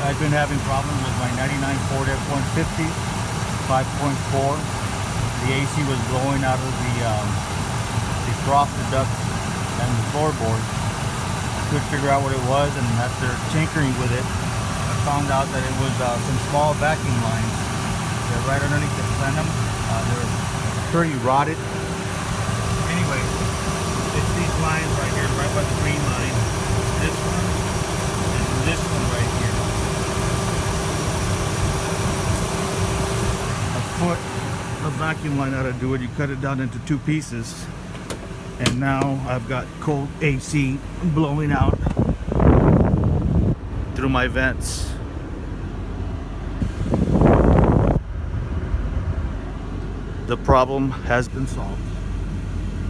I've been having problems with my 99 Ford F150 5.4. The AC was blowing out of the defroster ducts and the floorboard. I couldn't figure out what it was, and after tinkering with it, I found out that it was some small vacuum lines. They're right underneath the plenum. They're pretty rotted. Anyway, it's these lines right here, right by the green line. This one and this one right here. A foot of vacuum line ought to do it. You cut it down into 2 pieces, and now I've got cold AC blowing out through my vents. The problem has been solved.